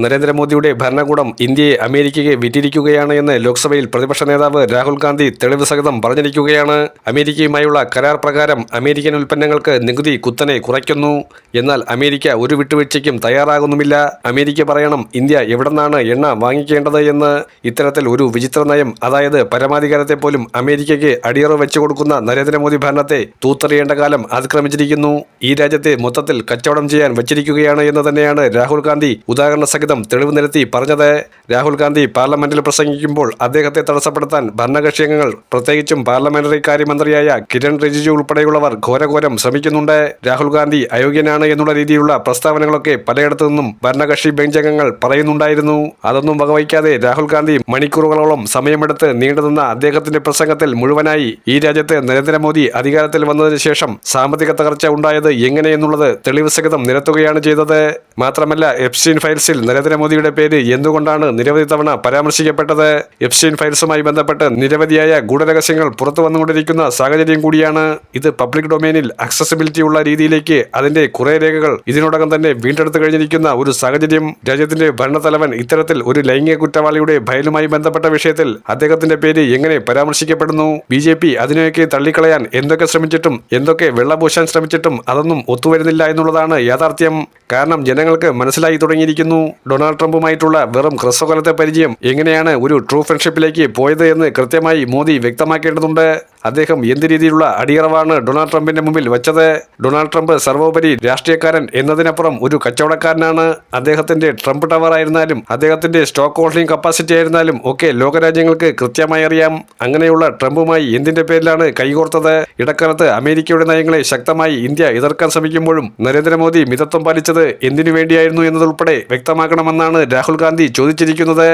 നരേന്ദ്രമോദിയുടെ ഭരണകൂടം ഇന്ത്യയെ അമേരിക്കയ്ക്ക് വിറ്റിരിക്കുകയാണ് എന്ന് ലോക്സഭയിൽ പ്രതിപക്ഷ നേതാവ് രാഹുൽ ഗാന്ധി തെളിവ് സഹിതം പറഞ്ഞിരിക്കുകയാണ്. അമേരിക്കയുമായുള്ള കരാർ പ്രകാരം അമേരിക്കൻ ഉൽപ്പന്നങ്ങൾക്ക് നികുതി കുത്തനെ കുറയ്ക്കുന്നു. എന്നാൽ അമേരിക്ക ഒരു വിട്ടുവീഴ്ചയ്ക്കും തയ്യാറാകുന്നുമില്ല. അമേരിക്ക പറയണം ഇന്ത്യ എവിടെന്നാണ് എണ്ണ വാങ്ങിക്കേണ്ടത് എന്ന്. ഇത്തരത്തിൽ ഒരു വിചിത്ര നയം, അതായത് പരമാധികാരത്തെ പോലും അമേരിക്കയ്ക്ക് അടിയറവ് വെച്ചു കൊടുക്കുന്ന നരേന്ദ്രമോദി ഭരണത്തെ തൂത്തെറിയേണ്ട കാലം അതിക്രമിച്ചിരിക്കുന്നു. ഈ രാജ്യത്തെ മൊത്തത്തിൽ കച്ചവടം ചെയ്യാൻ വച്ചിരിക്കുകയാണ് എന്ന് തന്നെയാണ് രാഹുൽ ഗാന്ധി ഉദാഹരണ തെളിവ് നിരത്തി പറഞ്ഞത്. രാഹുൽ ഗാന്ധി പാർലമെന്റിൽ പ്രസംഗിക്കുമ്പോൾ അദ്ദേഹത്തെ തടസ്സപ്പെടുത്താൻ ഭരണകക്ഷിയംഗങ്ങൾ, പ്രത്യേകിച്ചും പാർലമെന്ററി കാര്യമന്ത്രിയായ കിരൺ റിജിജു ഉൾപ്പെടെയുള്ളവർ ഘോരഘോരം ശ്രമിക്കുന്നുണ്ട്. രാഹുൽ ഗാന്ധി അയോഗ്യനാണ് എന്നുള്ള രീതിയിലുള്ള പ്രസ്താവനകളൊക്കെ പലയിടത്തു നിന്നും ഭരണകക്ഷി ബെഞ്ചംഗങ്ങൾ പറയുന്നുണ്ടായിരുന്നു. അതൊന്നും വകവയ്ക്കാതെ രാഹുൽ ഗാന്ധി മണിക്കൂറുകളോളം സമയമെടുത്ത് നീണ്ടുനിന്ന അദ്ദേഹത്തിന്റെ പ്രസംഗത്തിൽ മുഴുവനായി ഈ രാജ്യത്ത് നരേന്ദ്രമോദി അധികാരത്തിൽ വന്നതിന് ശേഷം സാമ്പത്തിക തകർച്ച ഉണ്ടായത് എങ്ങനെയെന്നുള്ളത് തെളിവ് സഹിതം നിരത്തുകയാണ് ചെയ്തത്. മാത്രമല്ല, എപ്സ്റ്റീൻ ഫയൽസിൽ നരേന്ദ്രമോദിയുടെ പേര് എന്തുകൊണ്ടാണ് നിരവധി തവണ പരാമർശിക്കപ്പെട്ടത്? എപ്സ്റ്റീൻ ഫയൽസുമായി ബന്ധപ്പെട്ട് നിരവധിയായ ഗൂഢരഹസ്യങ്ങൾ പുറത്തു വന്നുകൊണ്ടിരിക്കുന്ന സാഹചര്യം കൂടിയാണ്. ഇത് പബ്ലിക് ഡൊമൈനിൽ അക്സസിബിലിറ്റി ഉള്ള രീതിയിലേക്ക് അതിന്റെ കുറെ രേഖകൾ ഇതിനോടകം തന്നെ വീണ്ടെടുത്തു കഴിഞ്ഞിരിക്കുന്ന ഒരു സാഹചര്യം. രാജ്യത്തിന്റെ ഭരണത്തലവൻ ഇത്തരത്തിൽ ഒരു ലൈംഗിക കുറ്റവാളിയുടെ ഫയലുമായി ബന്ധപ്പെട്ട വിഷയത്തിൽ അദ്ദേഹത്തിന്റെ പേര് എങ്ങനെ പരാമർശിക്കപ്പെടുന്നു? BJP അതിനെയൊക്കെ തള്ളിക്കളയാൻ എന്തൊക്കെ ശ്രമിച്ചിട്ടും, എന്തൊക്കെ വെള്ളപൂശാൻ ശ്രമിച്ചിട്ടും അതൊന്നും ഒത്തുവരുന്നില്ല എന്നുള്ളതാണ് യാഥാർത്ഥ്യം. കാരണം ജനങ്ങൾക്ക് മനസ്സിലായി തുടങ്ങിയിരിക്കുന്നു, ഡൊണാൾഡ് ട്രംപുമായിട്ടുള്ള വെറും ഹ്രസ്വകാലത്തെ പരിചയം എങ്ങനെയാണ് ഒരു ട്രൂ ഫ്രണ്ട്ഷിപ്പിലേക്ക് പോയത് എന്ന് കൃത്യമായി മോദി വ്യക്തമാക്കേണ്ടതുണ്ട്. അദ്ദേഹം എന്ത് രീതിയിലുള്ള അടിയറവാണ് ഡൊണാൾഡ് ട്രംപിന്റെ മുമ്പിൽ വച്ചത്? ഡൊണാൾഡ് ട്രംപ് സർവോപരി രാഷ്ട്രീയക്കാരൻ എന്നതിനപ്പുറം ഒരു കച്ചവടക്കാരനാണ്. അദ്ദേഹത്തിന്റെ ട്രംപ് ടവർ ആയിരുന്നാലും അദ്ദേഹത്തിന്റെ സ്റ്റോക്ക് ഹോൾഡിംഗ് കപ്പാസിറ്റി ആയിരുന്നാലും ഒക്കെ ലോകരാജ്യങ്ങൾക്ക് കൃത്യമായി അറിയാം. അങ്ങനെയുള്ള ട്രംപുമായി എന്തിന്റെ പേരിലാണ് കൈകോർത്തത്? ഇടക്കാലത്ത് അമേരിക്കയുടെ നയങ്ങളെ ശക്തമായി ഇന്ത്യ എതിർക്കാൻ ശ്രമിക്കുമ്പോഴും നരേന്ദ്രമോദി മിതത്വം പാലിച്ചത് എന്തിനു വേണ്ടിയായിരുന്നു എന്നതുൾപ്പെടെ വ്യക്തമാക്കണമെന്നാണ് രാഹുൽ ഗാന്ധി ചോദിച്ചിരിക്കുന്നത്.